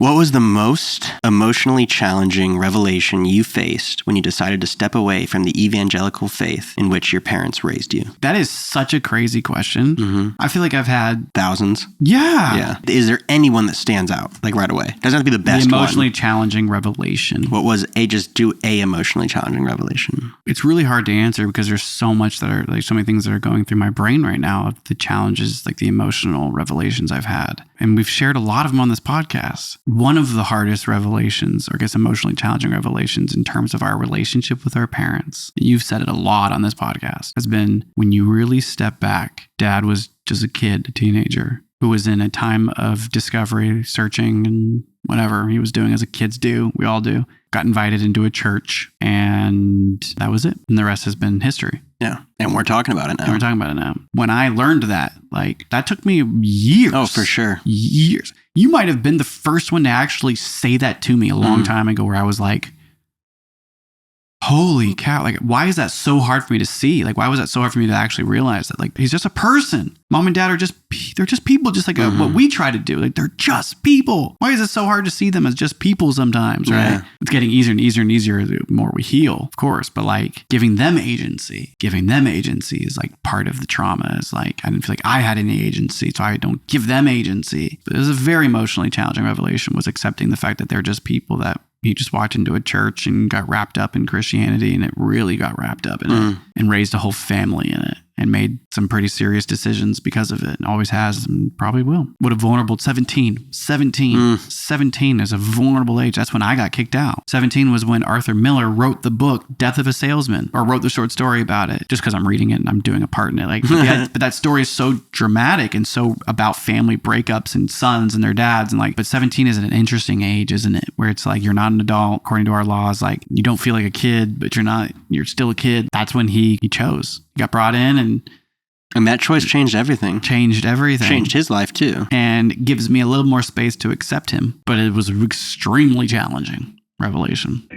What was the most emotionally challenging revelation you faced when you decided to step away from the evangelical faith in which your parents raised you? That is such a crazy question. Mm-hmm. I feel like I've had Thousands. Yeah. Is there anyone that stands out like right away? Doesn't have to be the best The emotionally one. challenging revelation. What was just do a emotionally challenging revelation? It's really hard to answer because there's so much that are like so many things that are going through my brain right now of the challenges, like the emotional revelations I've had. And we've shared a lot of them on this podcast. One of the hardest revelations, or I guess emotionally challenging revelations in terms of our relationship with our parents, you've said it a lot on this podcast, has been when you really step back. Dad was just a kid, a teenager, who was in a time of discovery, searching, and whatever he was doing as kids do. We all do. Got invited into a church, and that was it. And the rest has been history. Yeah. And we're talking about it now. When I learned that, like, that took me years. Oh, for sure. Years. You might have been the first one to actually say that to me a long time ago, where I was like, holy cow, like, why is that so hard for me to see? Like, why was that so hard for me to actually realize that, like, he's just a person. Mom and dad are they're just people, just like what we try to do. Like, they're just people. Why is it so hard to see them as just people sometimes, right? Yeah. It's getting easier and easier and easier the more we heal, of course, but like giving them agency is like part of the trauma. Is like, I didn't feel like I had any agency, so I don't give them agency. But it was a very emotionally challenging revelation, was accepting the fact that they're just people that he just walked into a church and got wrapped up in Christianity, and it really got wrapped up in it, and raised a whole family in it, and made some pretty serious decisions because of it, and always has and probably will. What a vulnerable 17 is a vulnerable age. That's when I got kicked out. 17 was when Arthur Miller wrote the book Death of a Salesman, or wrote the short story about it, just because I'm reading it and I'm doing a part in it. Like, but that story is so dramatic and so about family breakups and sons and their dads, and like, but 17 is an interesting age, isn't it? Where it's like, you're not an adult according to our laws. Like, you don't feel like a kid, but you're still a kid. That's when he chose. He got brought in, and that choice changed everything. Changed his life too. And gives me a little more space to accept him. But it was an extremely challenging revelation.